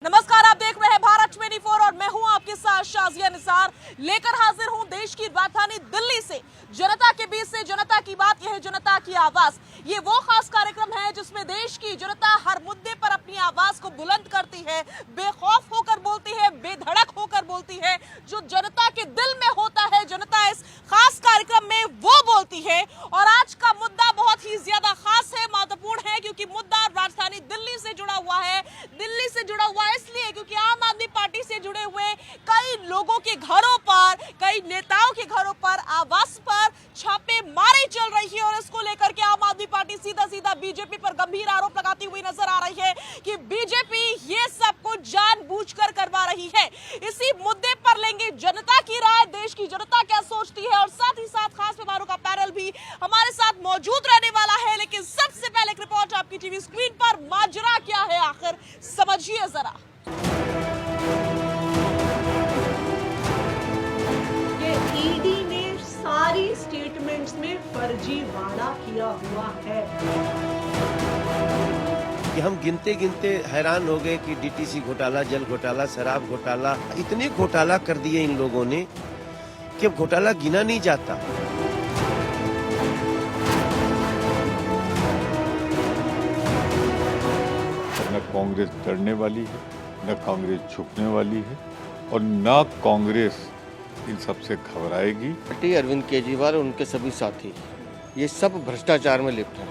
नमस्कार, आप देख रहे हैं भारत 24 और मैं हूं आपके साथ शाजिया निसार। लेकर हाजिर हूं देश की राजधानी दिल्ली से जनता के बीच से जनता की बात, यह जनता की आवाज। ये वो खास कार्यक्रम है जिसमें देश की जनता हर मुद्दे पर अपनी आवाज को बुलंद करती है, बेखौफ होकर बोलती है, बेधड़क होकर बोलती है। जो जनता के दिल में होता है, जनता इस खास कार्यक्रम में वो बोलती है। और आज का मुद्दा बहुत ही ज्यादा खास है, महत्वपूर्ण है, क्योंकि मुद्दा राजधानी दिल्ली से जुड़ा हुआ है। दिल्ली से जुड़ा हुआ इसलिए क्योंकि आम आदमी पार्टी से जुड़े हुए कई लोगों के घरों पर, कई नेताओं के घरों पर, आवास पर छापेमारी चल रही है। और इसको लेकर के आम आदमी पार्टी सीधा सीधा बीजेपी पर गंभीर आरोप लगाती हुई नजर आ रही है कि बीजेपी ये सब कुछ जानबूझकर करवा रही है। इसी मुद्दे पर लेंगे जनता की राय, देश की जनता क्या सोचती है, और साथ ही साथ खास मेहमानों का पैनल भी हमारे साथ मौजूद रहने वाला है। लेकिन सबसे पहले एक रिपोर्ट आपकी टीवी स्क्रीन पर, माजरा क्या है आखिर, समझिए जरा। ये ईडी ने सारी स्टेटमेंट्स में फर्जीवाड़ा किया हुआ है। कि हम गिनते गिनते हैरान हो गए कि डीटीसी घोटाला, जल घोटाला, शराब घोटाला, इतने घोटाला कर दिए इन लोगों ने कि अब घोटाला गिना नहीं जाता। न कांग्रेस डरने वाली है, न कांग्रेस झुकने वाली है और न कांग्रेस इन सबसे घबराएगी। पार्टी अरविंद केजरीवाल और उनके सभी साथी ये सब भ्रष्टाचार में लिप्त हैं।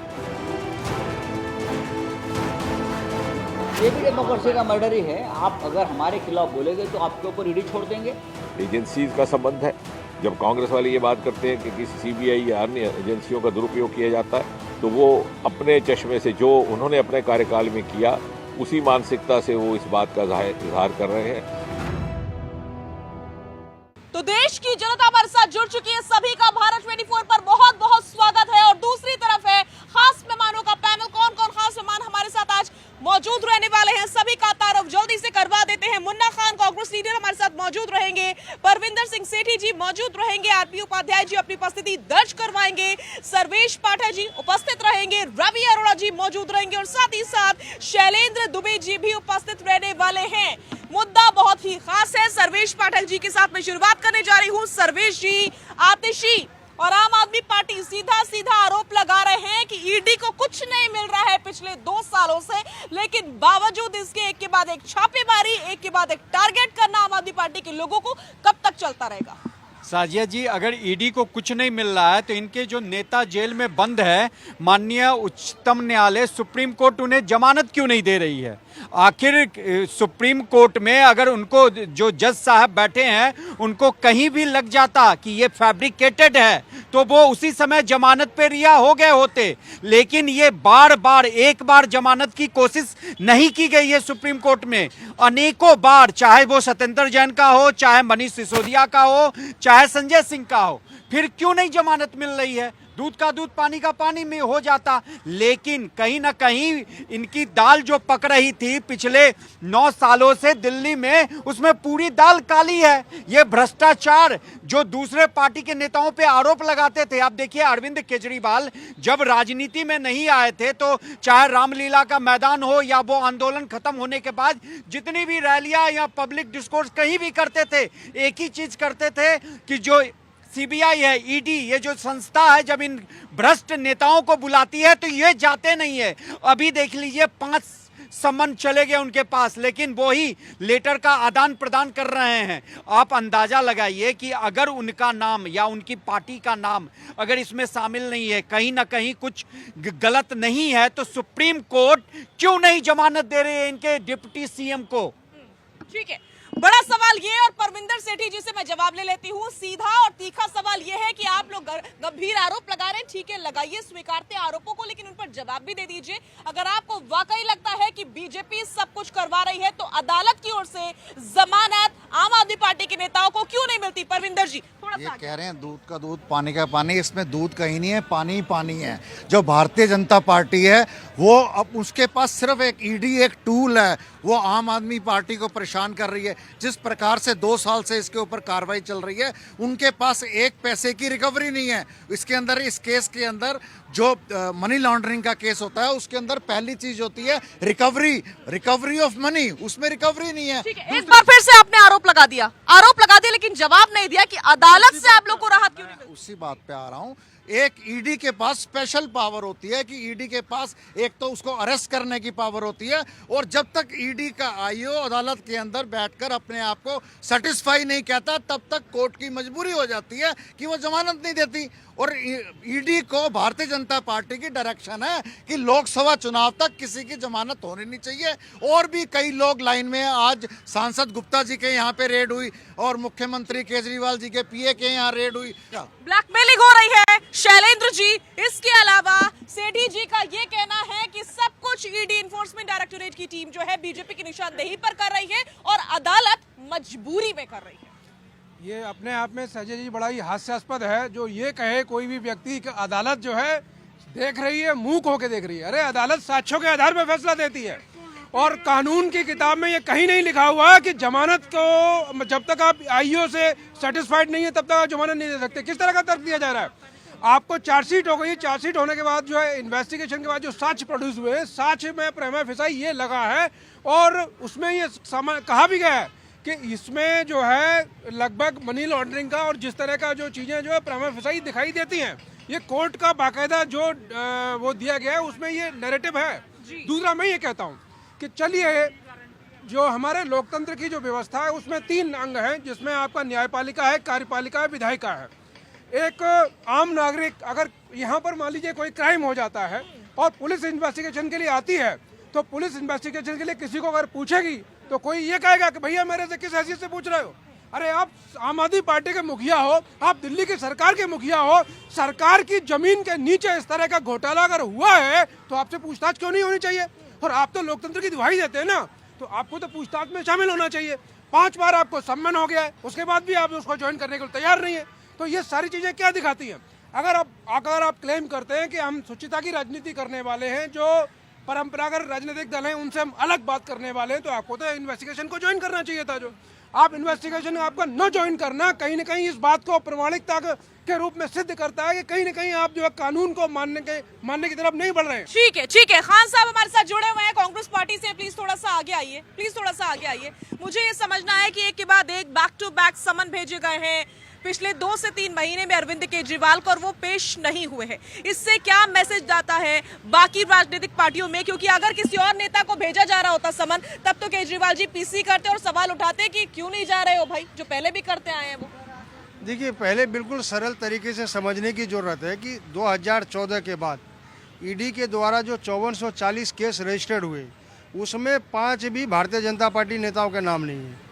ये भी डेमोक्रेसी का मर्डर ही है। आप अगर हमारे खिलाफ बोलेंगे तो आपके ऊपर ईडी छोड़ देंगे। एजेंसीज का संबंध है। जब कांग्रेस वाले ये बात करते हैं कि किसी सीबीआई या अन्य एजेंसियों का दुरुपयोग किया जाता है, तो वो अपने चश्मे से जो उन्होंने अपने कार्यकाल में किया, उसी मानसिकता से वो इस बात का इजहार कर रहे हैं। तो देश की जनता हमारे साथ जुड़ चुकी है, सभी का भारत 24 पर बहुत बहुत स्वागत है। और दूसरी तरफ है खास मेहमानों का पैनल। कौन कौन खास मेहमान हमारे साथ आज मौजूद रहने वाले हैं, सभी का तारुफ जल्दी से करवा देते हैं। मुन्ना खान कांग्रेस लीडर हमारे साथ मौजूद रहेंगे, परविंदर सिंह सेठी जी मौजूद रहेंगे, आरपी उपाध्याय जी अपनी उपस्थिति दर्ज करवाएंगे, सर्वेश पाठक जी उपस्थित रहेंगे, रवि अरोड़ा जी मौजूद रहेंगे और साथ ही साथ शैलेंद्र दुबे जी भी उपस्थित रहने वाले हैं। मुद्दा बहुत ही खास है। सर्वेश पाठक जी के साथ मैं शुरुआत करने जा रही हूँ। सर्वेश जी, आतिशी और आम आदमी पार्टी सीधा सीधा आरोप लगा रहे हैं कि ईडी को कुछ नहीं मिल रहा है पिछले 2 सालों से, लेकिन बावजूद इसके एक के बाद एक छापेमारी, एक के बाद एक टारगेट करना आम आदमी पार्टी के लोगों को कब तक चलता रहेगा? साजिया जी, अगर ईडी को कुछ नहीं मिल रहा है तो इनके जो नेता जेल में बंद है, माननीय उच्चतम न्यायालय सुप्रीम कोर्ट उन्हें जमानत क्यों नहीं दे रही है? आखिर सुप्रीम कोर्ट में अगर उनको जो जज साहब बैठे हैं उनको कहीं भी लग जाता कि ये फैब्रिकेटेड है तो वो उसी समय जमानत पे रिहा हो गए होते। लेकिन ये बार बार, एक बार जमानत की कोशिश नहीं की गई है सुप्रीम कोर्ट में, अनेकों बार, चाहे वो सत्येंद्र जैन का हो, चाहे मनीष सिसोदिया का हो, चाहे संजय सिंह का हो। फिर क्यों नहीं जमानत मिल रही है? दूध का दूध पानी का पानी में हो जाता। लेकिन कहीं ना कहीं इनकी दाल जो पक रही थी पिछले 9 सालों से दिल्ली में, उसमें पूरी दाल काली है। ये भ्रष्टाचार जो दूसरे पार्टी के नेताओं पे आरोप लगाते थे, आप देखिए अरविंद केजरीवाल जब राजनीति में नहीं आए थे तो चाहे रामलीला का मैदान हो या वो आंदोलन खत्म होने के बाद जितनी भी रैलियां या पब्लिक डिस्कोर्स कहीं भी करते थे, एक ही चीज करते थे कि जो सीबीआई है, ईडी, ये जो संस्था है, जब इन भ्रष्ट नेताओं को बुलाती है तो ये जाते नहीं है। अभी देख लीजिए 5 सम्मन चले गए उनके पास, लेकिन वो ही लेटर का आदान प्रदान कर रहे हैं। आप अंदाजा लगाइए कि अगर उनका नाम या उनकी पार्टी का नाम अगर इसमें शामिल नहीं है, कहीं ना कहीं कुछ गलत नहीं है, तो सुप्रीम कोर्ट क्यों नहीं जमानत दे रही है इनके डिप्टी सीएम को? ठीक है, बड़ा सवाल ये, और परविंदर सेठी जी से मैं जवाब ले लेती हूँ। सीधा और तीखा सवाल ये है कि आप लोग गंभीर आरोप लगा रहे हैं, ठीक है, लगाइए, स्वीकारते आरोपों को, लेकिन उन पर जवाब भी दे दीजिए। अगर आपको वाकई लगता है कि बीजेपी सब कुछ करवा रही है तो अदालत की ओर से जमानत आम आदमी पार्टी के नेताओं को क्यों नहीं मिलती? परविंदर जी, थोड़ा ये कह रहे हैं दूध का दूध पानी का पानी, इसमें दूध कहीं नहीं है, पानी ही पानी है। जो भारतीय जनता पार्टी है वो अब उसके पास सिर्फ एक ईडी एक टूल है, वो आम आदमी पार्टी को परेशान कर रही है। जिस प्रकार से 2 साल से इसके ऊपर कार्रवाई चल रही है, उनके पास एक पैसे की रिकवरी नहीं है। इसके अंदर, इस केस के अंदर जो मनी लॉन्ड्रिंग का केस होता है उसके अंदर पहली चीज होती है रिकवरी ऑफ मनी, उसमें रिकवरी नहीं है। ठीक है, एक बार फिर से आपने आरोप लगा दिया लेकिन जवाब नहीं दिया कि अदालत से आप लोग को राहत क्यों नहीं मिली? उसी बात पे आ रहा हूँ। एक ईडी के पास स्पेशल पावर होती है कि ईडी के पास एक तो उसको अरेस्ट करने की पावर होती है, और जब तक ईडी का आईओ अदालत के अंदर बैठकर अपने आप को सेटिस्फाई नहीं कहता तब तक कोर्ट की मजबूरी हो जाती है कि वो जमानत नहीं देती। और ईडी को भारतीय जनता पार्टी की डायरेक्शन है कि लोकसभा चुनाव तक किसी की जमानत होनी नहीं चाहिए। और भी कई लोग लाइन में, आज सांसद गुप्ता जी के यहाँ पे रेड हुई और मुख्यमंत्री केजरीवाल जी के पीए के यहाँ रेड हुई। ब्लैकमेलिंग हो रही है शैलेंद्र जी। इसके अलावा सेठी जी का ये कहना है कि सब कुछ ईडी इन्फोर्समेंट डायरेक्टोरेट की टीम जो है बीजेपी की निशानदेही पर कर रही है और अदालत मजबूरी में कर रही है। ये अपने आप में संजय जी बड़ा ही हास्यास्पद है जो ये कहे कोई भी व्यक्ति कि अदालत जो है देख रही है, मुंह खो के देख रही है। अरे अदालत साक्ष्यों के आधार पर फैसला देती है और कानून की किताब में ये कहीं नहीं लिखा हुआ कि जमानत को जब तक आप आईओ से सेटिस्फाइड नहीं है तब तक आप जमानत नहीं दे सकते। किस तरह का तर्क दिया जा रहा है? आपको चार्जशीट हो गई, चार्जशीट होने के बाद जो है इन्वेस्टिगेशन के बाद जो साक्ष्य प्रोड्यूस हुए, साक्ष्य में प्रेमा फेसाई ये लगा है और उसमें ये कहा भी गया है कि इसमें जो है लगभग मनी लॉन्ड्रिंग का और जिस तरह का जो चीज़ें जो है प्रेमा फेसाई दिखाई देती हैं। ये कोर्ट का बाकायदा जो वो दिया गया है उसमें ये नैरेटिव है। दूसरा मैं ये कहता हूँ कि चलिए जो हमारे लोकतंत्र की जो व्यवस्था है उसमें 3 अंग हैं जिसमें आपका न्यायपालिका है, कार्यपालिका है, विधायिका है। एक आम नागरिक अगर यहाँ पर मान लीजिए कोई क्राइम हो जाता है और पुलिस इन्वेस्टिगेशन के लिए आती है तो पुलिस इन्वेस्टिगेशन के लिए किसी को अगर पूछेगी तो कोई ये कहेगा कि भैया मेरे से किस हैसियत से पूछ रहे हो? अरे आप आम आदमी पार्टी के मुखिया हो, आप दिल्ली की सरकार के मुखिया हो, सरकार की जमीन के नीचे इस तरह का घोटाला अगर हुआ है तो आपसे पूछताछ क्यों नहीं होनी चाहिए? और आप तो लोकतंत्र की दुहाई देते हैं ना, तो आपको तो पूछताछ में शामिल होना चाहिए। 5 बार आपको सम्मान हो गया है, उसके बाद भी आप उसको ज्वाइन करने के लिए तैयार नहीं है। तो ये सारी चीजें क्या दिखाती हैं? अगर आप क्लेम करते हैं कि हम शुचिता की राजनीति करने वाले हैं, जो परंपरागत राजनीतिक दल हैं उनसे हम अलग बात करने वाले हैं, तो आपको तो इन्वेस्टिगेशन को ज्वाइन करना चाहिए था। जो आप इन्वेस्टिगेशन आपका न ज्वाइन करना कहीं न कहीं इस बात को प्रामाणिकता के रूप में सिद्ध करता है कि कहीं न कहीं आप जो है कानून को मानने की तरफ नहीं बढ़ रहे हैं। ठीक है। खान साहब हमारे साथ जुड़े हुए हैं कांग्रेस पार्टी से। प्लीज थोड़ा सा आगे आइए। मुझे ये समझना है कि एक के बाद एक बैक टू बैक समन भेजे गए हैं पिछले 2 से 3 महीने में अरविंद केजरीवाल को और वो पेश नहीं हुए हैं। इससे क्या मैसेज जाता है बाकी राजनीतिक पार्टियों में? क्योंकि अगर किसी और नेता को भेजा जा रहा होता समन तब तो केजरीवाल जी पीसी करते और सवाल उठाते कि क्यों नहीं जा रहे हो भाई, जो पहले भी करते आए हैं वो। देखिए, पहले बिल्कुल सरल तरीके से समझने की जरूरत है कि 2014 के बाद ईडी के द्वारा जो 5440 केस रजिस्टर्ड हुए उसमें 5 भी भारतीय जनता पार्टी नेताओं के नाम नहीं है।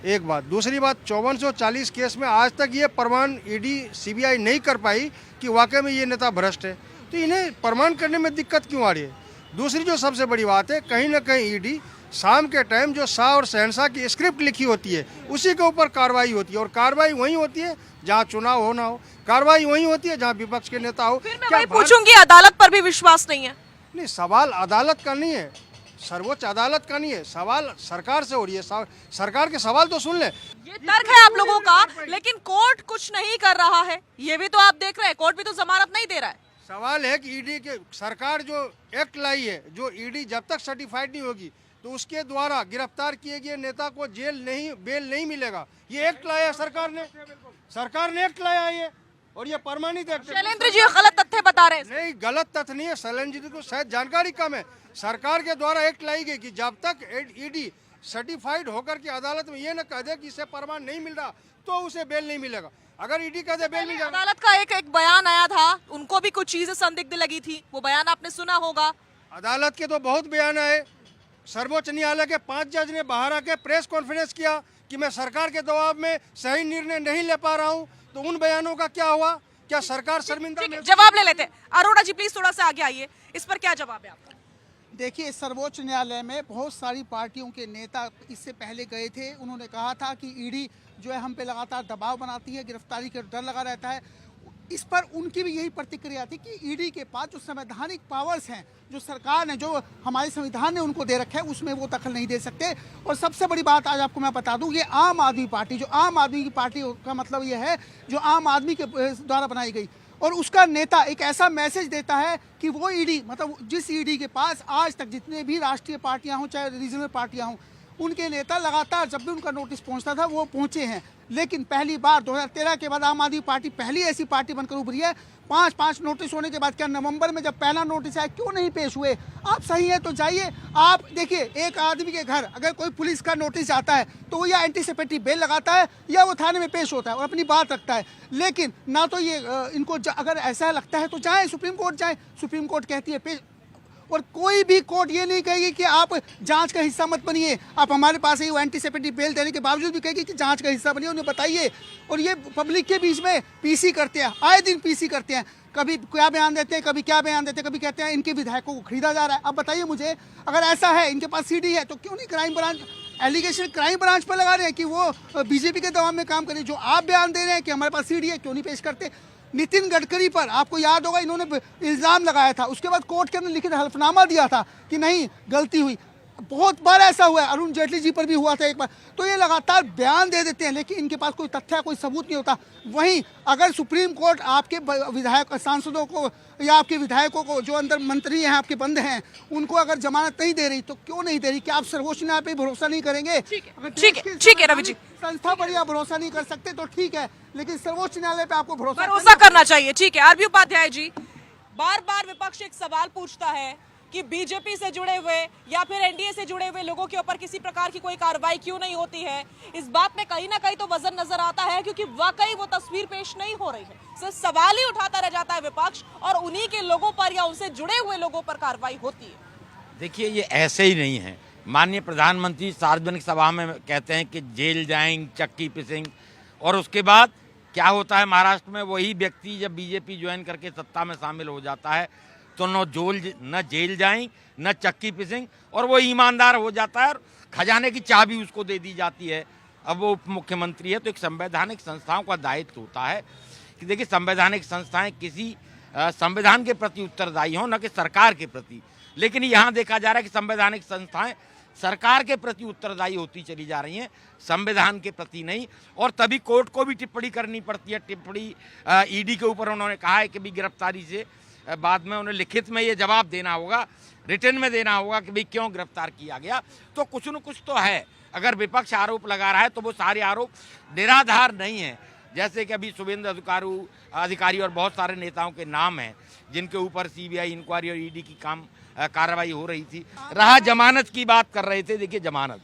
एक बात। दूसरी बात, 5440 केस में आज तक ये प्रमाण ईडी सीबीआई नहीं कर पाई कि वाकई में ये नेता भ्रष्ट है, तो इन्हें प्रमाण करने में दिक्कत क्यों आ रही है? दूसरी जो सबसे बड़ी बात है, कहीं ना कहीं ईडी शाम के टाइम जो शाह और शहनशाह की स्क्रिप्ट लिखी होती है उसी के ऊपर कार्रवाई होती है, और कार्रवाई वहीं होती है जहाँ चुनाव हो ना हो, कार्रवाई वहीं होती है जहाँ विपक्ष के नेता हो। फिर मैं वही पूछूंगी, अदालत पर भी विश्वास नहीं है? नहीं, सवाल अदालत का नहीं है, सर्वोच्च अदालत का नहीं है, सवाल सरकार से हो रही है। सरकार के सवाल तो सुन ले। ये तर्क है आप लोगों का, लेकिन कोर्ट कुछ नहीं कर रहा है, ये भी तो आप देख रहे हैं। कोर्ट भी तो जमानत नहीं दे रहा है। सवाल है कि ईडी के सरकार जो एक्ट लाई है, जो ईडी जब तक सर्टिफाइड नहीं होगी तो उसके द्वारा गिरफ्तार किए गए नेता को बेल नहीं मिलेगा। ये एक्ट लाया सरकार ने एक्ट लाया है और ये प्रमाणित एक्ट। शैलेंद्र जी गलत तथ्य बता रहे हैं। नहीं, गलत तथ्य नहीं है। शैलेंद्र जी को शायद जानकारी कम है। सरकार के द्वारा एक्ट लाई गई कि जब तक ईडी सर्टिफाइड होकर के अदालत में ये न कह दे कि इसे प्रमाण नहीं मिल रहा तो उसे बेल नहीं मिलेगा। अगर ईडी कह दे बेल मिल जाएगा। अदालत का एक बयान आया था, उनको भी कुछ चीजें संदिग्ध लगी थी, वो बयान आपने सुना होगा। अदालत के तो बहुत बयान आए। सर्वोच्च न्यायालय के 5 जज ने बाहर आके प्रेस कॉन्फ्रेंस किया कि मैं सरकार के दबाव में सही निर्णय नहीं ले पा रहा हूँ। तो उन बयानों का क्या हुआ? क्या सरकार शर्मिंदा? जवाब ले लेते हैं। अरोड़ा जी प्लीज थोड़ा सा आगे आइए, इस पर क्या जवाब है आपका? देखिए, सर्वोच्च न्यायालय में बहुत सारी पार्टियों के नेता इससे पहले गए थे। उन्होंने कहा था कि ईडी जो है हम पे लगातार दबाव बनाती है, गिरफ्तारी का डर लगा रहता है। इस पर उनकी भी यही प्रतिक्रिया थी कि ईडी के पास जो संवैधानिक पावर्स हैं, जो सरकार ने, जो हमारे संविधान ने उनको दे रखा है, उसमें वो दखल नहीं दे सकते। और सबसे बड़ी बात आज आपको मैं बता दूं, ये आम आदमी पार्टी, जो आम आदमी की पार्टी का मतलब ये है जो आम आदमी के द्वारा बनाई गई, और उसका नेता एक ऐसा मैसेज देता है कि वो ईडी, मतलब जिस ईडी के पास आज तक जितने भी राष्ट्रीय पार्टियां हों चाहे रीजनल पार्टियां हों, उनके नेता लगातार जब भी उनका नोटिस पहुंचता था वो पहुंचे हैं। लेकिन पहली बार 2013 के बाद आम आदमी पार्टी पहली ऐसी पार्टी बनकर उभरी है। 5 नोटिस होने के बाद, क्या नवंबर में जब पहला नोटिस आया क्यों नहीं पेश हुए? आप सही है तो जाइए, आप देखिए एक आदमी के घर अगर कोई पुलिस का नोटिस आता है तो वो या एंटीसिपेटरी बेल लगाता है या वो थाने में पेश होता है और अपनी बात रखता है। लेकिन ना तो ये इनको अगर ऐसा लगता है तो जाए सुप्रीम कोर्ट जाए, सुप्रीम कोर्ट कहती है पेश, और कोई भी कोर्ट ये नहीं कहेगी कि आप जांच का हिस्सा मत बनिए। आप हमारे पास ही एंटीसिपेटरी बेल देने के बावजूद भी कहेगी कि जांच का हिस्सा बनिए, उन्हें बताइए। और ये पब्लिक के बीच में पीसी करते हैं, आए दिन पीसी करते हैं, कभी क्या बयान देते हैं, कभी क्या बयान देते हैं, कभी कहते हैं इनके विधायकों को खरीदा जा रहा है। अब बताइए मुझे, अगर ऐसा है इनके पास सीडी है तो क्यों नहीं crime branch allegation crime branch पर लगा रहे हैं कि वो बीजेपी के दबाव में काम करें? जो आप बयान दे रहे हैं कि हमारे पास सीडी है, क्यों नहीं पेश करते? नितिन गडकरी पर आपको याद होगा इन्होंने इल्ज़ाम लगाया था, उसके बाद कोर्ट के अंदर लिखित हल्फनामा दिया था कि नहीं गलती हुई। बहुत बार ऐसा हुआ है, अरुण जेटली जी पर भी हुआ था एक बार। तो ये लगातार बयान दे देते हैं लेकिन इनके पास कोई तथ्य कोई सबूत नहीं होता। वहीं अगर सुप्रीम कोर्ट आपके विधायक सांसदों को या आपके विधायकों को जो अंदर मंत्री हैं आपके बंद हैं उनको अगर जमानत नहीं दे रही तो क्यों नहीं दे रही? क्या आप सर्वोच्च न्यायालय पे भरोसा नहीं करेंगे? ठीक है रवि जी, संस्था पर आप भरोसा नहीं कर सकते तो ठीक है, लेकिन सर्वोच्च न्यायालय पे आपको भरोसा करना चाहिए। ठीक है, आरबी उपाध्याय जी, बार बार विपक्ष एक सवाल पूछता है कि बीजेपी से जुड़े हुए या फिर एनडीए से जुड़े हुए लोगों के ऊपर किसी प्रकार की कोई कार्रवाई क्यों नहीं होती है। इस बात में कहीं ना कहीं तो वजन नजर आता है क्योंकि वाकई वो तस्वीर पेश नहीं हो रही है। सिर्फ सवाल ही उठाता रह जाता है विपक्ष और उन्हीं के लोगों पर या उनसे जुड़े हुए लोगों पर कार्रवाई होती है। देखिए, ये ऐसे ही नहीं है। माननीय प्रधानमंत्री सार्वजनिक सभा में कहते हैं कि जेल जाएंगे, चक्की पिसेंगे, और उसके बाद क्या होता है महाराष्ट्र में? वही व्यक्ति जब बीजेपी ज्वाइन करके सत्ता में शामिल हो जाता है तो न जेल जाएंगे न चक्की पिसेंगे और वो ईमानदार हो जाता है और खजाने की चाबी उसको दे दी जाती है। अब वो उप मुख्यमंत्री है तो एक संवैधानिक संस्थाओं का दायित्व होता है कि देखिए संवैधानिक संस्थाएं किसी संविधान के प्रति उत्तरदायी हों, न कि सरकार के प्रति। लेकिन यहाँ देखा जा रहा है कि संवैधानिक संस्थाएं सरकार के प्रति उत्तरदायी होती चली जा रही हैं, संविधान के प्रति नहीं। और तभी कोर्ट को भी टिप्पणी करनी पड़ती है। टिप्पणी ईडी के ऊपर उन्होंने कहा है कि भी गिरफ्तारी से बाद में उन्हें लिखित में ये जवाब देना होगा, रिटर्न में देना होगा कि भाई क्यों गिरफ्तार किया गया। तो कुछ न कुछ तो है। अगर विपक्ष आरोप लगा रहा है तो वो सारे आरोप निराधार नहीं है। जैसे कि अभी शुभेंदु अधिकारी और बहुत सारे नेताओं के नाम हैं जिनके ऊपर सीबीआई इंक्वायरी और ईडी की कार्रवाई हो रही थी। रहा जमानत की बात कर रहे थे, देखिए जमानत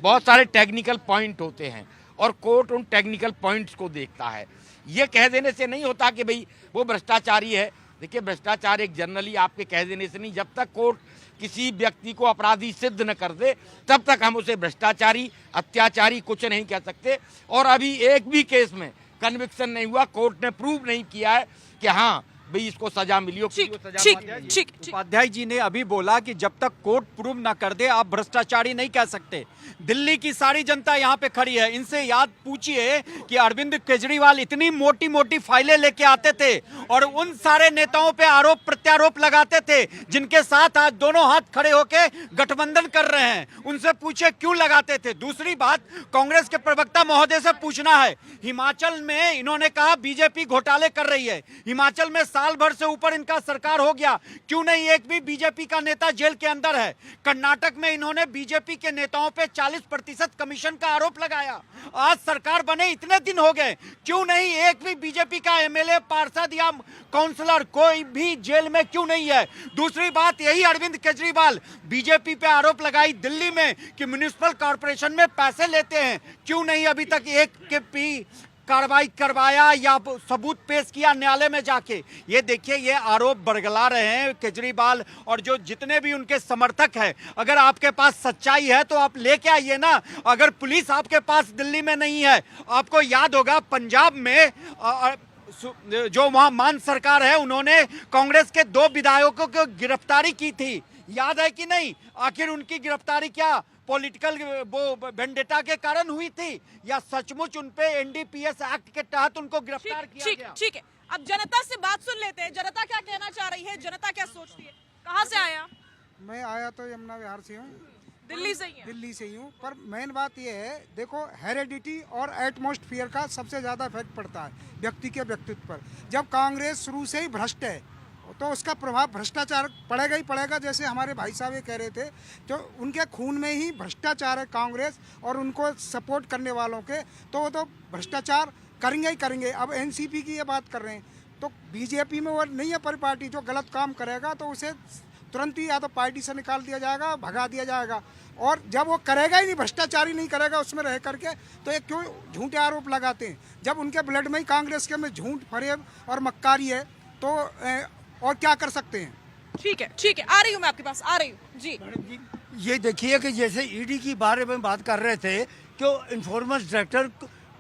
बहुत सारे टेक्निकल पॉइंट होते हैं और कोर्ट उन टेक्निकल पॉइंट्स को देखता है। ये कह देने से नहीं होता कि भाई वो भ्रष्टाचारी है। देखिए, भ्रष्टाचार एक जनरली आपके कह देने से नहीं, जब तक कोर्ट किसी व्यक्ति को अपराधी सिद्ध न कर दे तब तक हम उसे भ्रष्टाचारी, अत्याचारी कुछ नहीं कह सकते। और अभी एक भी केस में कन्विक्शन नहीं हुआ, कोर्ट ने प्रूव नहीं किया है कि हाँ भाई इसको सजा मिली हो। उपाध्याय जी ने अभी बोला कि जब तक कोर्ट प्रूव ना कर दे आप भ्रष्टाचारी नहीं कह सकते। दिल्ली की सारी जनता यहाँ पे खड़ी है, इनसे याद पूछिए कि अरविंद केजरीवाल इतनी मोटी मोटी फाइलें लेके आते थे और उन सारे नेताओं पे आरोप प्रत्यारोप लगाते थे जिनके साथ आज दोनों हाथ खड़े होके गठबंधन कर रहे हैं। उनसे पूछे क्यों लगाते थे। दूसरी बात, कांग्रेस के प्रवक्ता महोदय से पूछना है, हिमाचल में इन्होंने कहा बीजेपी घोटाले कर रही है, हिमाचल में साल भर से ऊपर इनका सरकार हो गया, क्यों नहीं एक भी बीजेपी का नेता जेल के अंदर है। कर्नाटक में इन्होंने बीजेपी के नेताओं पे 40% कमीशन का आरोप लगाया। आज सरकार बने इतने दिन हो गए, क्यों नहीं एक भी बीजेपी का एमएलए, पार्षद या काउंसलर कोई भी जेल में क्यों नहीं है। दूसरी बात, यही अरविंद केजरीवाल बीजेपी पे आरोप लगाई दिल्ली में कि म्युनिसिपल कॉर्पोरेशन में पैसे लेते हैं, क्यों नहीं अभी तक एक के भी कार्रवाई करवाया या सबूत पेश किया न्यायालय में जाके। ये देखिए, ये आरोप बरगला रहे हैं केजरीवाल और जो जितने भी उनके समर्थक हैं। अगर आपके पास सच्चाई है तो आप लेके आइए ना। अगर पुलिस आपके पास दिल्ली में नहीं है, आपको याद होगा पंजाब में जो वहां मान सरकार है उन्होंने कांग्रेस के 2 विधायकों को गिरफ्तारी की थी, याद है कि नहीं। आखिर उनकी गिरफ्तारी क्या पॉलिटिकल वो वेंडेटा के कारण हुई थी या सचमुच उनपे एनडीपीएस एक्ट के तहत उनको गिरफ्तार किया गया? ठीक है, अब जनता से बात सुन लेते हैं। जनता क्या कहना चाह रही है, जनता क्या सोचती है। कहाँ से आया? मैं आया तो यमुना विहार से हूँ। दिल्ली से ही हैं। दिल्ली से ही हूँ, पर मेन बात यह है, देखो हेरेडिटी और एटमॉस्फेयर का सबसे ज़्यादा इफेक्ट पड़ता है व्यक्ति के व्यक्तित्व पर। जब कांग्रेस शुरू से ही भ्रष्ट है तो उसका प्रभाव भ्रष्टाचार पड़ेगा ही पड़ेगा। जैसे हमारे भाई साहब ये कह रहे थे, जो उनके खून में ही भ्रष्टाचार है कांग्रेस और उनको सपोर्ट करने वालों के, तो वो तो भ्रष्टाचार करेंगे ही करेंगे। अब एनसीपी की ये बात कर रहे हैं, तो बीजेपी में वो नहीं है पार्टी, जो गलत काम करेगा तो उसे तुरंत ही या तो पार्टी से निकाल दिया जाएगा, भगा दिया जाएगा। और जब वो करेगा ही नहीं, भ्रष्टाचार ही नहीं करेगा उसमें रह करके, तो ये क्यों झूठे आरोप लगाते हैं? जब उनके ब्लड में ही कांग्रेस के में झूठ, फरेब और मक्कारी है, तो और क्या कर सकते हैं? ठीक है, आ रही हूँ मैं आपके पास, आ रही हूँ जी। ये देखिए कि जैसे ईडी की बारे में बात कर रहे थे, कि इन्फॉर्मेशन डायरेक्टर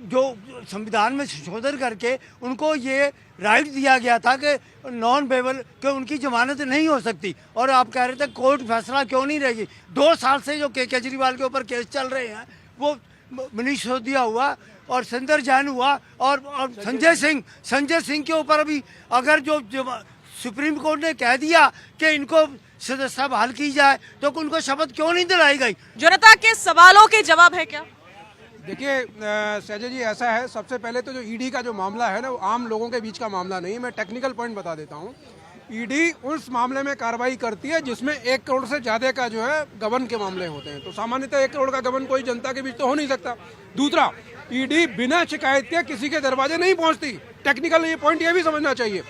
जो संविधान में संशोधन करके उनको ये राइट दिया गया था कि नॉन बेबल कि उनकी जमानत नहीं हो सकती, और आप कह रहे थे कोर्ट फैसला क्यों नहीं रहेगी। 2 साल से जो केजरीवाल के ऊपर केस चल रहे हैं, वो मनीष सिसोदिया हुआ और सुंदर जैन हुआ और संजय सिंह के ऊपर अभी अगर जो सुप्रीम कोर्ट ने कह दिया कि इनको सदस्यता बहाल की जाए, तो उनको शपथ क्यों नहीं दिलाई गई? जनता के सवालों के जवाब है क्या? देखिए सैजल जी, ऐसा है, सबसे पहले तो जो ईडी का जो मामला है ना, वो आम लोगों के बीच का मामला नहीं है। मैं टेक्निकल पॉइंट बता देता हूँ। ईडी उस मामले में कार्रवाई करती है जिसमें 1 करोड़ से ज्यादा का जो है गबन के मामले होते हैं। तो सामान्यतः 1 करोड़ का गबन कोई जनता के बीच तो हो नहीं सकता। दूसरा, ईडी बिना शिकायत के किसी के दरवाजे नहीं पहुंचती। टेक्निकल ये पॉइंट ये भी समझना चाहिए।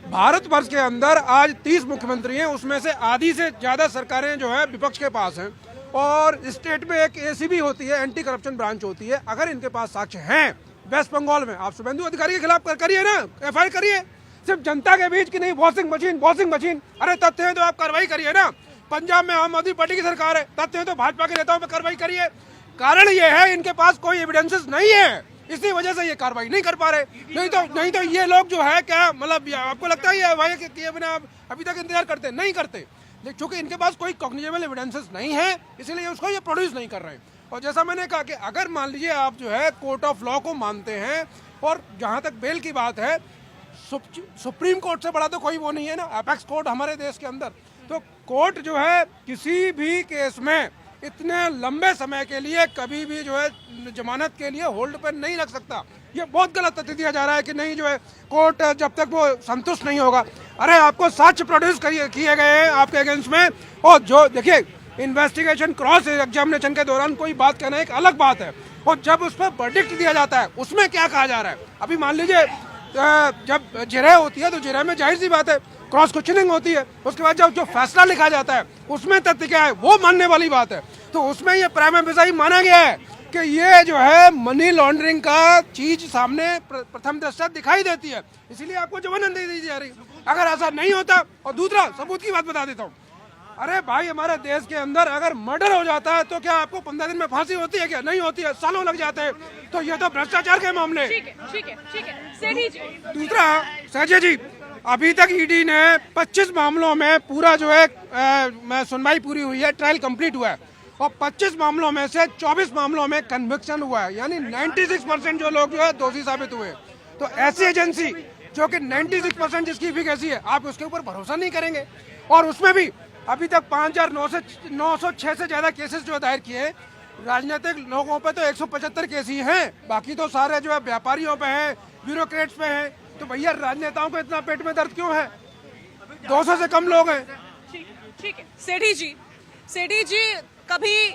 भारतवर्ष के अंदर आज 30 मुख्यमंत्री हैं, उसमें से आधी से ज्यादा सरकारें जो है विपक्ष के पास हैं, और स्टेट में एक एसीबी होती है, एंटी करप्शन ब्रांच होती है। अगर इनके पास साक्ष्य हैं, वेस्ट बंगाल में आप शुभेंदु अधिकारी के खिलाफ करिए ना, एफआईआर करिए, सिर्फ जनता के बीच की नहीं, वॉशिंग मशीन। अरे तथ्य है तो आप कार्रवाई करिए ना। पंजाब में आम आदमी पार्टी की सरकार है, तथ्य है तो भाजपा के नेताओं पर कार्रवाई करिए। कारण ये है इनके पास कोई एविडेंसेस नहीं है, इसी वजह से ये कार्रवाई नहीं कर पा रहे। नहीं तो ये लोग जो है क्या, मतलब आपको लगता है ये भाई किए बिना अभी तक इंतजार करते नहीं करते, चूंकि इनके पास कोई कॉग्निजेबल एविडेंसेस नहीं है, इसीलिए उसको ये प्रोड्यूस नहीं कर रहे हैं। और जैसा मैंने कहा कि अगर मान लीजिए आप जो है कोर्ट ऑफ लॉ को मानते हैं, और जहां तक बेल की बात है, सुप्रीम कोर्ट से बड़ा तो कोई वो नहीं है ना, अपेक्स कोर्ट हमारे देश के अंदर। तो कोर्ट जो है किसी भी केस में इतने लंबे समय के लिए कभी भी जो है जमानत के लिए होल्ड पर नहीं रख सकता। ये बहुत गलत तथ्य दिया जा रहा है कि नहीं जो है कोर्ट जब तक वो संतुष्ट नहीं होगा। अरे आपको साक्ष्य प्रोड्यूस किए गए हैं आपके अगेंस्ट में, और जो देखिए इन्वेस्टिगेशन क्रॉस एग्जामिनेशन के दौरान कोई बात कहना एक अलग बात है, और जब उस पर वर्डिक्ट दिया जाता है उसमें क्या कहा जा रहा है। अभी मान लीजिए जब जिरह होती है तो जिरह में जाहिर सी बात है क्रॉस क्वेश्चनिंग होती है, उसके बाद जब जो फैसला लिखा जाता है उसमें तथ्य क्या है वो मानने वाली बात है। तो उसमें ये प्राइमा फेसाई माना गया है कि ये जो है मनी लॉन्ड्रिंग का चीज सामने प्रथम दृष्टया दिखाई देती है, इसीलिए आपको जमानत दे दी जा रही। अगर ऐसा नहीं होता, और दूसरा सबूत की बात बता देता हूँ, अरे भाई हमारे देश के अंदर अगर मर्डर हो जाता है तो क्या आपको 15 दिन में फांसी होती है? क्या नहीं होती है, सालों लग जाते हैं। तो ये तो भ्रष्टाचार के मामले। ठीक है सेठी जी। दूसरा संजय जी, अभी तक ईडी ने 25 मामलों में पूरा जो है सुनवाई पूरी हुई है, ट्रायल कंप्लीट हुआ है, और 25 मामलों में से 24 मामलों में कन्विक्शन हुआ है, यानी 96% जो लोग जो है दोषी साबित हुए। तो ऐसी एजेंसी जो कि 96% जिसकी इफिकेसी है, आप उसके ऊपर भरोसा नहीं करेंगे। और उसमें भी अभी तक 5906 से ज्यादा केसेस जो दायर किए हैं। राजनीतिक लोगों पे तो 175 केस ही हैं, बाकी तो सारे जो है व्यापारियों पे हैं, ब्यूरोक्रेट्स पे हैं। तो भैया राजनेताओं को इतना पेट में दर्द क्यों है? 200 से कम लोग हैं। ठीक है सेठी जी, कभी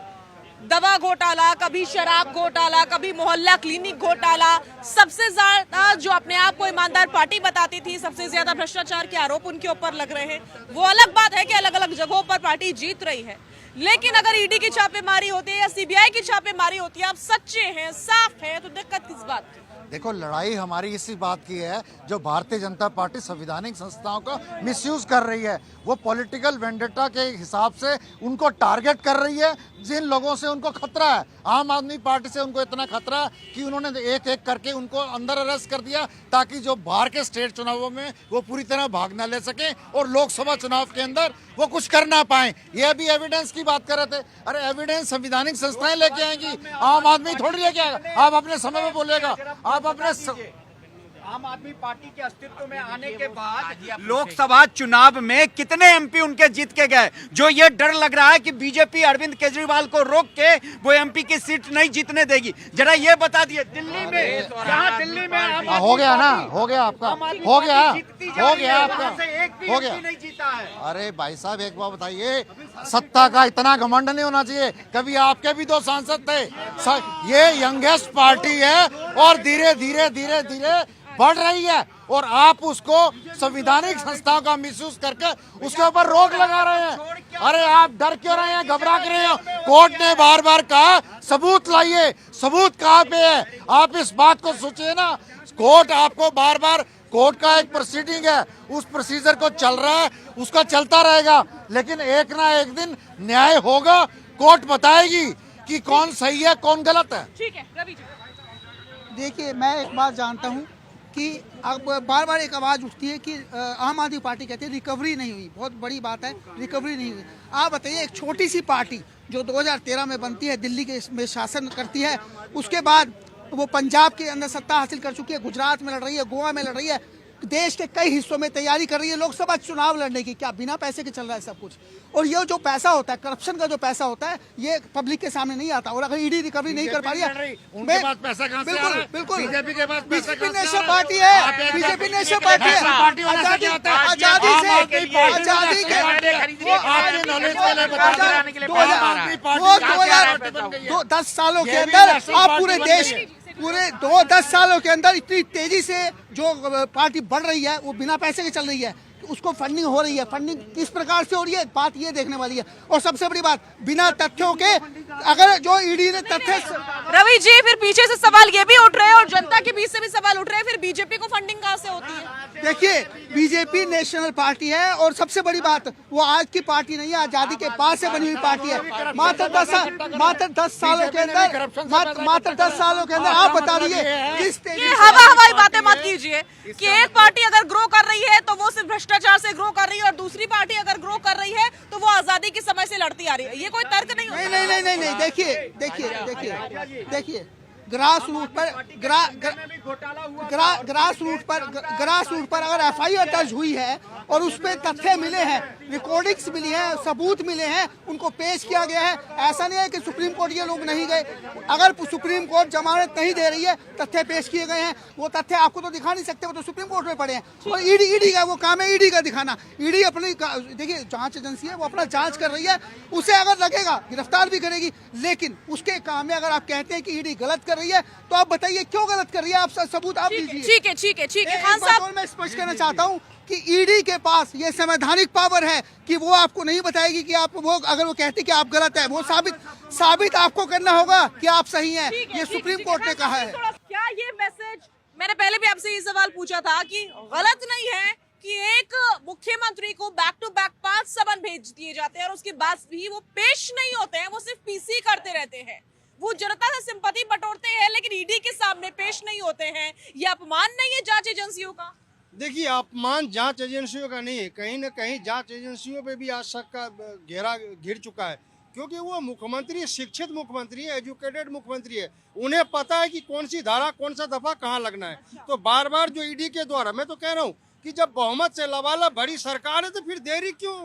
दवा घोटाला, कभी शराब घोटाला, कभी मोहल्ला क्लिनिक घोटाला, सबसे ज्यादा जो अपने आप को ईमानदार पार्टी बताती थी, सबसे ज्यादा भ्रष्टाचार के आरोप उनके ऊपर लग रहे हैं। वो अलग बात है कि अलग अलग जगहों पर पार्टी जीत रही है, लेकिन अगर ईडी की छापेमारी होती है या सीबीआई की छापेमारी होती है, आप सच्चे हैं, साफ है, तो दिक्कत किस बात की? देखो, लड़ाई हमारी इसी बात की है, जो भारतीय जनता पार्टी संवैधानिक संस्थाओं का मिसयूज कर रही है। वो पॉलिटिकल वेंडेटा के हिसाब से उनको टारगेट कर रही है। जिन लोगों से उनको खतरा है, आम आदमी पार्टी से उनको इतना खतरा है कि उन्होंने एक एक करके उनको अंदर अरेस्ट कर दिया, ताकि जो बाहर के स्टेट चुनावों में वो पूरी तरह भाग ना ले सके और लोकसभा चुनाव के अंदर वो कुछ कर ना पाए। ये अभी एविडेंस की बात कर रहे थे। अरे एविडेंस संवैधानिक संस्थाएं लेके आएंगी, आम आदमी थोड़ी लेके आएगा। आप अपने समय में बोलेगा, आप अपने आम आदमी पार्टी के अस्तित्व में आने के बाद लोकसभा चुनाव में कितने एमपी उनके जीत के गए? जो ये डर लग रहा है कि बीजेपी अरविंद केजरीवाल को रोक के वो एमपी की सीट नहीं जीतने देगी, जरा ये बता दिए दिल्ली में, जहां दिल्ली में हो गया ना, हो गया आपका, हो गया आपका, हो गया। नहीं जीता है। अरे भाई साहब एक बात बताइए, सत्ता का इतना घमंड नहीं होना चाहिए। कभी आपके भी 2 सांसद थे। ये यंगेस्ट पार्टी है और धीरे धीरे धीरे धीरे बढ़ रही है और आप उसको संवैधानिक संस्थाओं का मिसयूज करके उसके ऊपर रोक लगा रहे हैं। अरे आप डर क्यों रहे हैं, घबरा क्यों रहे हो? कोर्ट ने बार बार कहा सबूत लाइए, सबूत कहाँ पे है? आप इस बात को सोचिए ना। कोर्ट आपको बार बार, कोर्ट का एक प्रोसीडिंग है, उस प्रोसीजर को चल रहा है, उसका चलता रहेगा, लेकिन एक ना एक दिन न्याय होगा। कोर्ट बताएगी कि कौन सही है कौन गलत है। ठीक है रवि जी। देखिए, मैं एक बात जानता हूँ कि अब बार बार एक आवाज़ उठती है कि आम आदमी पार्टी कहती है रिकवरी नहीं हुई। बहुत बड़ी बात है, रिकवरी नहीं हुई। आप बताइए, एक छोटी सी पार्टी जो 2013 में बनती है, दिल्ली के में शासन करती है, उसके बाद वो पंजाब के अंदर सत्ता हासिल कर चुकी है, गुजरात में लड़ रही है, गोवा में लड़ रही है, देश के कई हिस्सों में तैयारी कर रही है लोकसभा चुनाव लड़ने की। क्या बिना पैसे के चल रहा है सब कुछ? और ये जो पैसा होता है, करप्शन का जो पैसा होता है, ये पब्लिक के सामने नहीं आता। और अगर ईडी रिकवरी नहीं कर पा रही है, उनके पास पैसा कहां से आ रहा है? बिल्कुल बीजेपी के पास पैसा बीजेपी कहां से आ नेशनल रहा है? पार्टी है, बीजेपी नेशनल पार्टी है, आजादी से, आजादी के 10 सालों के अंदर आप पूरे देश, पूरे 10 सालों के अंदर इतनी तेजी से जो पार्टी बढ़ रही है वो बिना पैसे के चल रही है। उसको फंडिंग हो रही है, फंडिंग किस प्रकार से हो रही है, बात ये देखने वाली है। और सबसे बड़ी बात, बिना तथ्यों के, अगर जो ईडी ने तथ्य, रवि जी फिर पीछे से सवाल ये भी उठ रहे हैं और जनता के बीच से भी सवाल उठ रहे हैं, फिर बीजेपी को फंडिंग कहां से होती है? देखिए, बीजेपी नेशनल पार्टी है और सबसे बड़ी बात, वो आज की पार्टी नहीं है, आजादी के बाद से बनी हुई पार्टी है। मात्र 10 सालों के अंदर, मात्र 10 सालों के अंदर आप बता दीजिए किस ये हवाई बातें मत कीजिए कि एक पार्टी अगर ग्रो कर रही है तो वो सिर्फ भ्रष्टाचार से ग्रो कर रही है और दूसरी पार्टी अगर ग्रो कर रही है तो वो आजादी के समय से लड़ती आ रही है। ये कोई तर्क नहीं होता। नहीं, देखिए ग्रास रूट पर अगर एफआईआर दर्ज हुई है और उस पर तथ्य मिले हैं, रिकॉर्डिंग्स मिली हैं, सबूत मिले हैं, उनको पेश किया गया है। ऐसा नहीं है कि सुप्रीम कोर्ट ये लोग नहीं गए। अगर सुप्रीम कोर्ट जमानत नहीं दे रही है, तथ्य पेश किए गए हैं, वो तथ्य आपको तो दिखा नहीं सकते, वो तो सुप्रीम कोर्ट में पड़े हैं। और ईडी का वो काम है, ईडी का दिखाना। ईडी अपनी, देखिए जांच एजेंसी है, वो अपना जांच कर रही है, उसे अगर लगेगा गिरफ्तार भी करेगी, लेकिन उसके काम में अगर आप कहते हैं कि ईडी गलत कर रही है तो आप बताइए क्यों गलत कर रही है? आप सबूत आप दीजिए। ठीक है खान साहब, मैं स्पष्ट करना चाहता हूँ कि ईडी के पास ये संवैधानिक पावर है कि वो आपको नहीं बताएगी कि आप, वो अगर वो कहती कि आप गलत है, वो साबित आपको करना होगा कि आप सही हैं। ये सुप्रीम कोर्ट ने कहा है। क्या ये मैसेज, मैंने पहले भी आपसे ये सवाल पूछा था कि गलत नहीं है कि एक मुख्यमंत्री को बैक टू बैक 5 समन भेज दिए जाते हैं और उसके बाद भी वो पेश नहीं होते हैं, वो सिर्फ पीसी करते रहते हैं, वो जनता से सिंपैथी बटोरते हैं लेकिन ईडी के सामने पेश नहीं होते हैं। ये अपमान नहीं है जांच एजेंसियों का? देखिए, अपमान जांच एजेंसियों का नहीं है, कहीं न कहीं जांच एजेंसियों पे भी आज शक का घेरा घिर चुका है, क्योंकि वो मुख्यमंत्री शिक्षित मुख्यमंत्री है, एजुकेटेड मुख्यमंत्री है, उन्हें पता है कि कौन सी धारा कौन सा दफा कहाँ लगना है। तो बार बार जो ईडी के द्वारा, मैं तो कह रहा हूँ कि जब बहुमत से लबालब बड़ी सरकार है तो फिर देरी क्यों,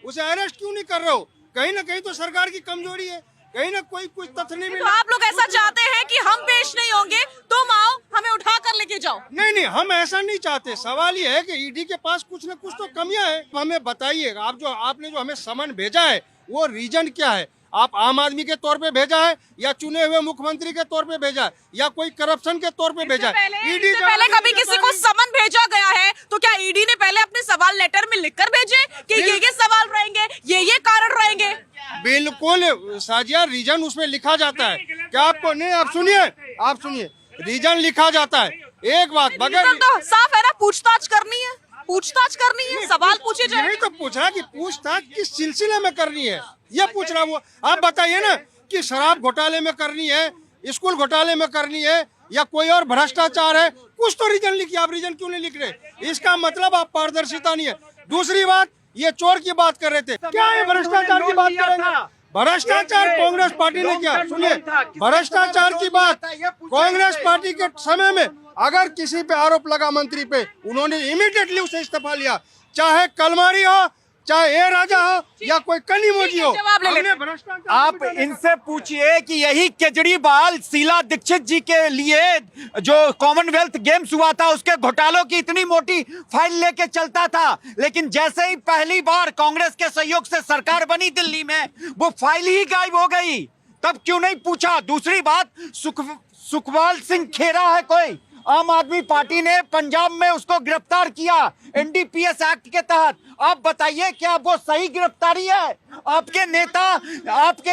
उसे अरेस्ट क्यों नहीं कर रहे हो? कहीं ना कहीं तो सरकार की कमजोरी है, कहीं ना कोई कुछ तथ्य नहीं मिला। तो आप लोग ऐसा चाहते हैं कि हम पेश नहीं होंगे, तुम आओ हमें उठा कर लेके जाओ? नहीं, हम ऐसा नहीं चाहते। सवाल ये है कि ईडी के पास कुछ न कुछ तो कमियां है, हमें बताइए। आपने जो हमें समन भेजा है वो रीजन क्या है? आप आम आदमी के तौर पे भेजा है या चुने हुए मुख्यमंत्री के तौर पे भेजा है या कोई करप्शन के तौर पे भेजा है? ईडी से पहले कभी किसी को समन भेजा गया है तो क्या ईडी ने पहले अपने सवाल लेटर में लिखकर भेजे कि ये सवाल रहेंगे, ये कारण रहेंगे? बिल्कुल साजिया, रीजन उसमें लिखा जाता है। क्या आपको नहीं? आप सुनिए, रीजन लिखा जाता है। एक बात, बगैर तो साफ है ना, पूछताछ करनी है, सवाल पूछे जाए। यही तो पूछ रहा कि पूछताछ किस सिलसिले में करनी है, ये पूछ रहा वो। आप बताइए ना कि शराब घोटाले में करनी है, स्कूल घोटाले में करनी है या कोई और भ्रष्टाचार है, कुछ तो रीजन लिखिए। आप रीजन क्यों नहीं लिख रहे? इसका मतलब आप पारदर्शिता नहीं है। दूसरी बात, ये चोर की बात कर रहे थे, क्या ये भ्रष्टाचार की बात करेंगे? भ्रष्टाचार कांग्रेस पार्टी ने किया। सुनिए, भ्रष्टाचार की बात कांग्रेस पार्टी के समय में अगर किसी पे आरोप लगा मंत्री पे, उन्होंने इमीडिएटली उसे इस्तीफा लिया, चाहे कलमारी हो, चाहे ए राजा हो या कोई कनीमोजी हो। आप इनसे पूछिए कि यही केजरीवाल शीला दीक्षित जी के लिए जो कॉमनवेल्थ गेम्स हुआ था उसके घोटालों की इतनी मोटी फाइल लेके चलता था, लेकिन जैसे ही पहली बार कांग्रेस के सहयोग से सरकार बनी दिल्ली में, वो फाइल ही गायब हो गई। तब क्यों नहीं पूछा? दूसरी बात, सुखपाल सिंह खेरा है कोई, आम आदमी पार्टी ने पंजाब में उसको गिरफ्तार किया एनडीपीएस एक्ट के तहत। आप बताइए क्या वो सही गिरफ्तारी है? आपके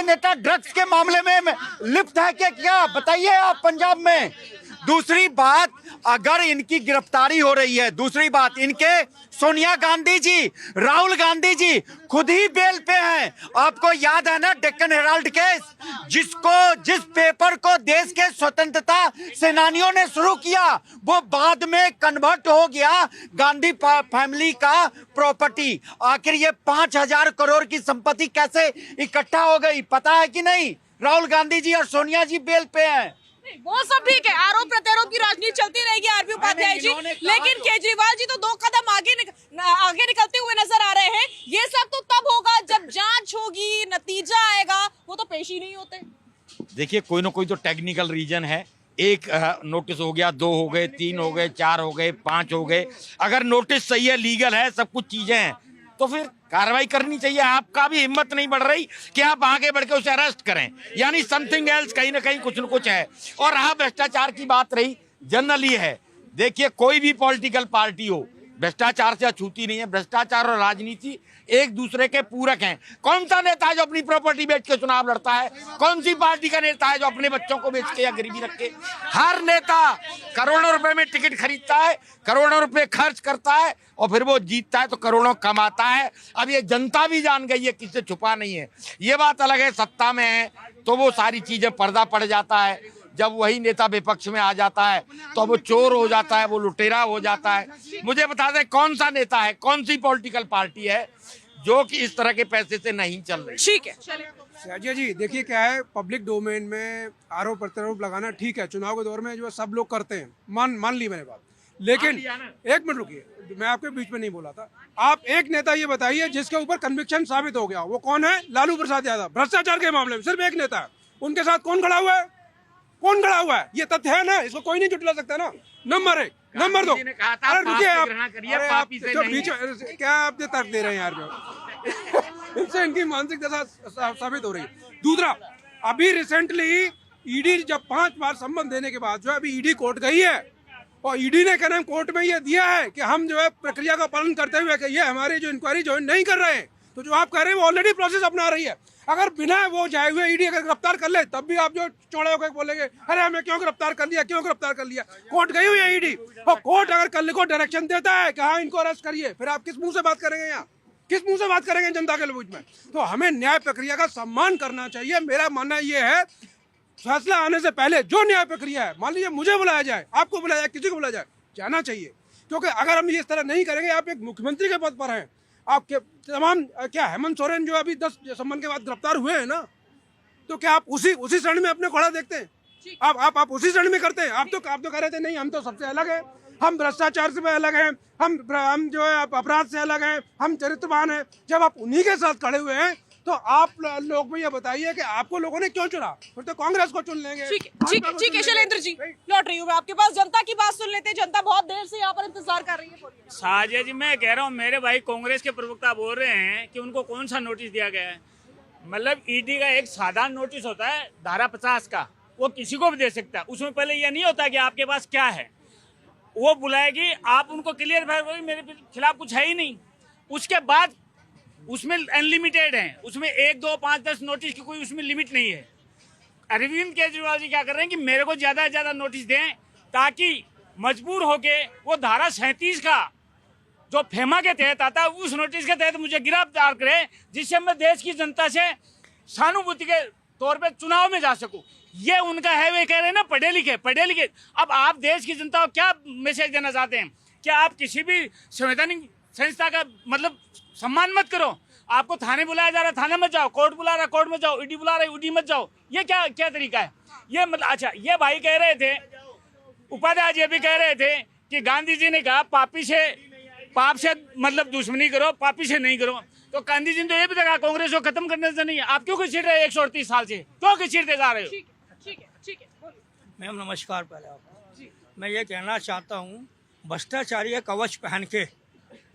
नेता ड्रग्स के मामले में लिप्त है क्या? बताइए आप पंजाब में। दूसरी बात, अगर इनकी गिरफ्तारी हो रही है, दूसरी बात, इनके सोनिया गांधी जी, राहुल गांधी जी खुद ही बेल पे हैं। आपको याद है ना डेक्कन हेराल्ड केस, जिस पेपर को देश के स्वतंत्रता सेनानियों ने शुरू किया, वो बाद में कन्वर्ट हो गया गांधी फैमिली का प्रॉपर्टी। आखिर ये 5,000 करोड़ की संपत्ति कैसे इकट्ठा हो गई, पता है कि नहीं? राहुल गांधी जी और सोनिया जी बेल पे हैं। वो सब ठीक है, आरोप प्रत्यारोप की राजनीति चलती रहेगी आरपी उपाध्याय जी, लेकिन केजरीवाल जी तो 2 कदम आगे निकलते हुए नजर आ रहे हैं। ये सब तो तब होगा जब जांच होगी, नतीजा आएगा, वो तो पेश ही नहीं होते। देखिए, कोई ना कोई तो टेक्निकल रीजन है। एक नोटिस हो गया, 2 हो गए, 3 हो गए, 4 हो गए, 5 हो गए। अगर नोटिस सही है, लीगल है, सब कुछ चीजें हैं, तो फिर कार्रवाई करनी चाहिए। आपका भी हिम्मत नहीं बढ़ रही कि आप आगे बढ़ के उसे अरेस्ट करें, यानी समथिंग एल्स, कहीं ना कहीं कुछ न कुछ है। और हाँ, भ्रष्टाचार की बात रही, जनरली है। देखिए, कोई भी पॉलिटिकल पार्टी हो, भ्रष्टाचार से अछूती नहीं है। भ्रष्टाचार और राजनीति एक दूसरे के पूरक हैं। कौन सा नेता है जो अपनी प्रॉपर्टी बेच के चुनाव लड़ता है? कौन सी पार्टी का नेता है जो अपने बच्चों को बेच के या गरीबी रख के? हर नेता करोड़ों रुपए में टिकट खरीदता है, करोड़ों रुपए खर्च करता है, और फिर वो जीतता है तो करोड़ों कमाता है। अब ये जनता भी जान गई है, किससे छुपा नहीं है। ये बात अलग है, सत्ता में है तो वो सारी चीजें पर्दा पड़ जाता है। जब वही नेता विपक्ष में आ जाता है तो वो चोर हो जाता है, वो लुटेरा हो जाता है। मुझे बता दें, कौन सा नेता है, कौन सी पॉलिटिकल पार्टी है जो कि इस तरह के पैसे से नहीं चल रही? ठीक है सहजिया जी, देखिए क्या है, पब्लिक डोमेन में आरोप प्रत्यारोप लगाना ठीक है, चुनाव के दौर में जो सब लोग करते हैं, मान ली मैंने बात। लेकिन एक मिनट रुकिए, मैं आपके बीच में नहीं बोला था। आप एक नेता ये बताइए जिसके ऊपर कन्विक्शन साबित हो गया, वो कौन है? लालू प्रसाद यादव। भ्रष्टाचार के मामले में सिर्फ एक नेता है, उनके साथ कौन खड़ा हुआ है? कौन खड़ा हुआ है? ये तथ्य है ना, इसको कोई नहीं जुटला सकता ना। नंबर 1, नंबर 2, अरे रुकिए आप, बीच में क्या आप तर्क दे रहे हैं यार? जो इससे इनकी मानसिक दशा साबित हो रही है। दूसरा, अभी रिसेंटली ईडी जब 5 बार संबंध देने के बाद जो अभी ईडी कोर्ट गई है, और ईडी ने कहना कोर्ट में ये दिया है कि हम जो है प्रक्रिया का पालन करते हुए कि ये हमारी जो इंक्वायरी ज्वाइन नहीं कर रहे हैं, तो जो आप कह रहे हैं वो ऑलरेडी प्रोसेस अपना रही है। अगर बिना वो जाए हुए ईडी अगर गिरफ्तार कर ले, तब भी आप जो चौड़े होकर बोलेंगे अरे हमें क्यों गिरफ्तार कर लिया, क्यों गिरफ्तार कर लिया? कोर्ट गई हुई है ईडी, और कोर्ट अगर कल को डायरेक्शन देता है कि हाँ इनको अरेस्ट करिए, फिर आप किस मुंह से बात करेंगे? यहाँ किस मुंह से बात करेंगे जनता के बीच में? तो हमें न्याय प्रक्रिया का सम्मान करना चाहिए। मेरा मानना ये है, फैसला आने से पहले जो न्याय प्रक्रिया है, मान लीजिए मुझे बुलाया जाए, आपको बुलाया जाए, किसी को बुलाया जाए, जाना चाहिए। क्योंकि अगर हम इस तरह नहीं करेंगे, आप एक मुख्यमंत्री के पद पर हैं, आपके तमाम क्या हेमंत सोरेन जो अभी 10 संबंध के बाद गिरफ्तार हुए हैं ना, तो क्या आप उसी श्रेणी में अपने खड़ा देखते हैं? आप उसी श्रेणी में करते हैं? आप तो कह रहे थे नहीं हम तो सबसे अलग हैं, हम भ्रष्टाचार से अलग हैं, हम जो है अपराध से अलग हैं, हम चरित्रवान हैं। जब आप उन्हीं के साथ खड़े हुए हैं तो आप लोग में ये बताइए कि आपको लोगों ने क्यों चुना? फिर तो कांग्रेस को चुन लेंगे। ठीक है शैलेंद्र जी, लौट रही हूँ मैं आपके पास। जनता की बात सुन लेते हैं, जनता बहुत देर से यहाँ पर इंतजार कर रही है। साजिया जी, मैं कह रहा हूँ, मेरे भाई कांग्रेस के प्रवक्ता बोल रहे हैं कि उनको कौन सा नोटिस दिया गया है। मतलब ईडी का एक साधारण नोटिस होता है धारा 50 का, वो किसी को भी दे सकता है। उसमें पहले यह नहीं होता कि आपके पास क्या है, वो बुलाएगी, आप उनको क्लियर मेरे खिलाफ कुछ है ही नहीं। उसके बाद उसमें अनलिमिटेड है, उसमें 1, 2, 5, 10 नोटिस की कोई उसमें लिमिट नहीं है। अरविंद केजरीवाल जी क्या कर रहे हैं कि मेरे को ज्यादा से ज्यादा नोटिस दें, ताकि मजबूर होके वो धारा 37 का जो फेमा के तहत आता है, उस नोटिस के तहत मुझे गिरफ्तार करे, जिससे मैं देश की जनता से सहानुभूति के तौर पे चुनाव में जा सकूं। ये उनका है, वे कह रहे हैं ना पढ़े लिखे। अब आप देश की जनता को क्या मैसेज देना चाहते हैं? क्या आप किसी भी संवैधानिक संस्था का मतलब सम्मान मत करो? आपको थाने बुलाया जा रहा है, थाने मत जाओ, कोर्ट बुला रहा है, कोर्ट मत जाओ, ईडी बुला रहा है, ईडी मत जाओ। ये क्या तरीका है? ये मतलब अच्छा, ये भाई कह रहे थे उपाध्याय ये भी कह रहे थे कि गांधी जी ने कहा पाप से मतलब दुश्मनी करो, पापी से नहीं करो। तो गांधी जी ने तो ये भी कहा कांग्रेस को खत्म करने से नहीं। आप क्यों घसीट रहे 138 साल से, क्यों घसीटते जा रहे हो? ठीक है। मैम नमस्कार। पहले आपको मैं ये कहना चाहता हूँ, भ्रष्टाचारी का कवच पहन के,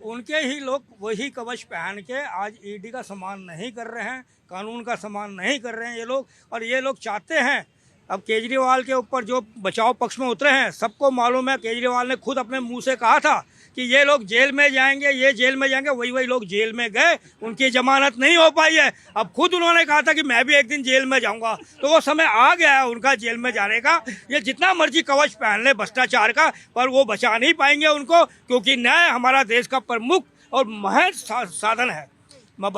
उनके ही लोग वही कवच पहन के आज ईडी का सम्मान नहीं कर रहे हैं, कानून का सम्मान नहीं कर रहे हैं ये लोग। और ये लोग चाहते हैं, अब केजरीवाल के ऊपर जो बचाव पक्ष में उतरे हैं, सबको मालूम है, केजरीवाल ने खुद अपने मुंह से कहा था कि ये लोग जेल में जाएंगे, ये जेल में जाएंगे। वही लोग जेल में गए, उनकी जमानत नहीं हो पाई है। अब खुद उन्होंने कहा था कि मैं भी एक दिन जेल में जाऊंगा, तो वो समय आ गया है उनका जेल में जाने का। ये जितना मर्जी कवच पहन ले भ्रष्टाचार का, पर वो बचा नहीं पाएंगे उनको, क्योंकि न्याय हमारा देश का प्रमुख और महज साधन है। मैं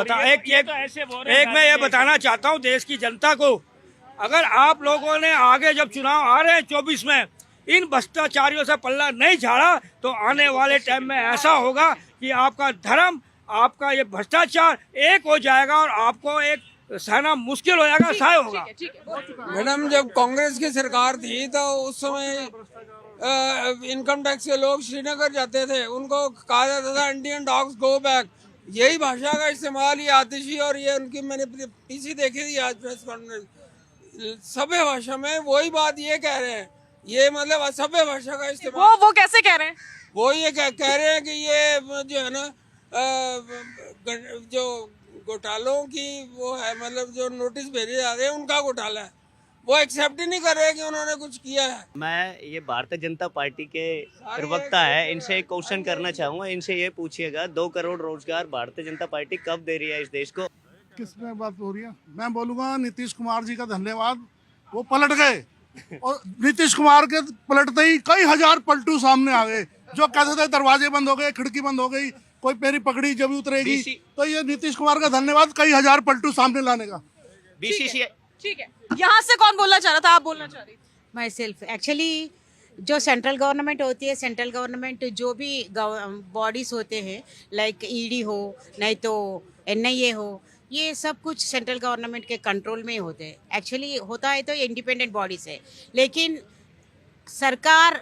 मैं ये बताना चाहता हूँ देश की जनता को, अगर आप लोगों ने आगे जब चुनाव आ रहे हैं 24 में, इन भ्रष्टाचारियों से पल्ला नहीं झाड़ा तो आने वाले टाइम में ऐसा होगा कि आपका धर्म, आपका ये भ्रष्टाचार एक हो जाएगा और आपको एक सहना मुश्किल हो जाएगा, सहाय होगा। मैडम, जब कांग्रेस की सरकार थी तो उस समय इनकम टैक्स के लोग श्रीनगर जाते थे, उनको कहा जाता था इंडियन डॉग्स गो बैक। यही भाषा का इस्तेमाल, ये आतिशी और ये उनकी मैंने पीसी देखी थी आज प्रेस कॉन्फ्रेंस, सभ्य भाषा में वही बात ये कह रहे हैं। ये मतलब असभ्य भाषा का इस्तेमाल। वो कैसे कह रहे हैं? वो ये कह रहे हैं कि ये जो है ना जो घोटालों की वो है, मतलब जो नोटिस भेजे जा रहे हैं उनका घोटाला है, वो एक्सेप्ट ही नहीं कर रहे कि उन्होंने कुछ किया है। मैं ये भारतीय जनता पार्टी के प्रवक्ता है, इनसे एक क्वेश्चन करना चाहूँगा। इनसे ये पूछिएगा 2 करोड़ रोजगार भारतीय जनता पार्टी कब दे रही है इस देश को? किसमें बात हो रही है? मैं बोलूँगा नीतीश कुमार जी का धन्यवाद, वो पलट गए। और नीतीश कुमार के पलटते ही कई हजार पलटू सामने आ गए। जो कहते थे दरवाजे बंद हो गए, खिड़की बंद हो गई, कोई मेरी पकड़ी जब उतरेगी, तो ये नीतीश कुमार का धन्यवाद, कई हजार पलटू सामने लाने का। BCCI ठीक है। यहाँ से कौन बोलना चाह रहा था? आप बोलना चाह रही? My self. एक्चुअली जो सेंट्रल गवर्नमेंट होती है, सेंट्रल गवर्नमेंट जो भी बॉडीज होते हैं, लाइक ईडी हो, नहीं तो NIA हो, ये सब कुछ सेंट्रल गवर्नमेंट के कंट्रोल में ही होते हैं। एक्चुअली होता है तो ये इंडिपेंडेंट बॉडीज है, लेकिन सरकार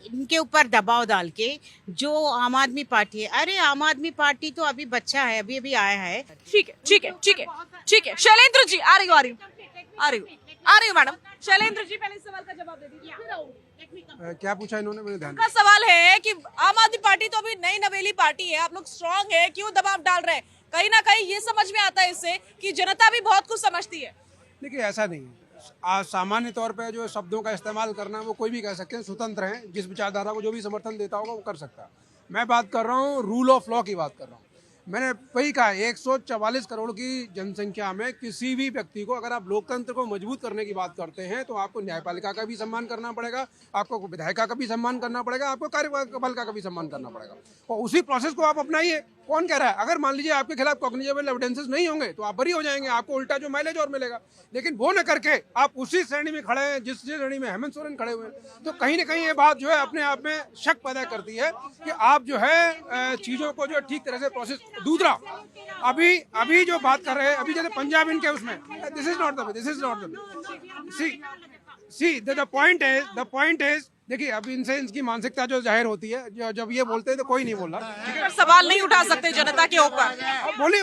इनके ऊपर दबाव डाल के, जो आम आदमी पार्टी है, अरे आम आदमी पार्टी तो अभी बच्चा है, अभी आया है। ठीक है। शैलेंद्र जी, आ रही हूँ मैडम। शैलेंद्र जी पहले इस सवाल का जवाब दे दीजिए। क्या पूछा इन्होंने? मेरे ध्यान का सवाल है कि आम आदमी पार्टी तो अभी नई नवेली पार्टी है, आप लोग स्ट्रांग है, क्यों दबाव डाल रहे हैं? कहीं ना कहीं ये समझ में आता है इससे कि जनता भी बहुत कुछ समझती है। देखिए, ऐसा नहीं है। सामान्य तौर पे जो शब्दों का इस्तेमाल करना है वो कोई भी कह सकते हैं, स्वतंत्र हैं, जिस विचारधारा को जो भी समर्थन देता होगा वो कर सकता है। मैं बात कर रहा हूँ रूल ऑफ लॉ की बात कर रहा हूँ। मैंने वही कहा, 144 करोड़ की जनसंख्या में किसी भी व्यक्ति को, अगर आप लोकतंत्र को मजबूत करने की बात करते हैं, तो आपको न्यायपालिका का भी सम्मान करना पड़ेगा, आपको विधायिका का भी सम्मान करना पड़ेगा, आपको कार्यपालिका का भी सम्मान करना पड़ेगा, और उसी प्रोसेस को आप अपनाइए। कौन कह रहा है? अगर मान लीजिए आपके खिलाफ कॉग्निजेबल एविडेंसेस नहीं होंगे तो आप बरी हो जाएंगे, आपको उल्टा जो माइलेज और मिलेगा। लेकिन वो न करके आप उसी श्रेणी में खड़े हैं जिस श्रेणी में हेमंत सोरेन खड़े हुए हैं, तो कहीं ना कहीं ये बात जो है अपने आप में शक पैदा करती है कि आप जो है चीज़ों को जो ठीक तरह से प्रोसेस। दूसरा, अभी जो बात कर रहे हैं, अभी जैसे पंजाब इनके उसमें, this is not the see the point is देखिए, अब इनसे इनकी मानसिकता जो जाहिर होती है, जब ये बोलते हैं तो कोई नहीं बोल रहा, ठीक है? सवाल नहीं उठा सकते जनता के ऊपर। बोलिए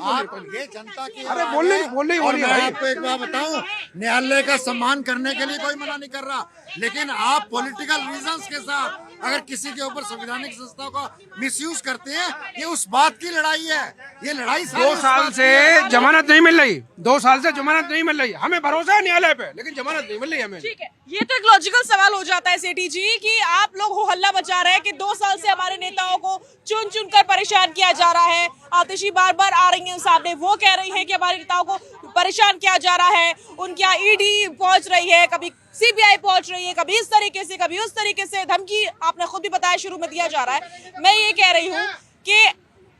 ये जनता की, अरे बोलिए। मैं आपको एक बात बताऊं, न्यायालय का सम्मान करने के लिए कोई मना नहीं कर रहा, लेकिन आप पॉलिटिकल रीजंस के साथ अगर किसी के ऊपर संवैधानिक संस्थाओं का मिसयूज करते हैं, ये उस बात की लड़ाई है। ये लड़ाई 2 साल से जमानत नहीं मिल रही, 2 साल से जमानत नहीं मिल रही। हमें भरोसा है न्यायालय पे, लेकिन जमानत नहीं मिल रही हमें। ठीक है, ये तो एक लॉजिकल सवाल हो जाता है सेठी जी कि आप लोग हो हल्ला मचा रहे हैं कि 2 साल से हमारे नेताओं को चुन चुन कर परेशान किया जा रहा है। आतिशी बार बार आ रही हैं सामने, वो कह रही हैं कि हमारे नेताओं को परेशान किया जा रहा है, उनके यहाँ ईडी पहुंच रही है, कभी CBI पहुंच रही है, कभी इस तरीके से, कभी उस तरीके से, धमकी आपने खुद भी बताया शुरू में दिया जा रहा है। मैं ये कह रही हूँ कि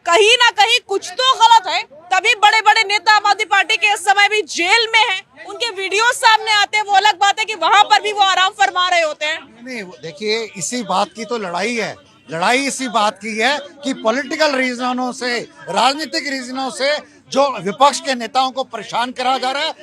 कहीं ना कहीं कुछ तो गलत है, तभी बड़े बड़े नेता आम आदमी पार्टी के इस समय भी जेल में हैं, उनके वीडियो सामने आते हैं। वो अलग बात है कि वहां पर भी वो आराम फरमा रहे होते हैं। नहीं, देखिए, इसी बात की तो लड़ाई है। लड़ाई इसी बात की है कि पॉलिटिकल रीजनों से, राजनीतिक रीजनों से जो विपक्ष के नेताओं को परेशान करा जा रहा है,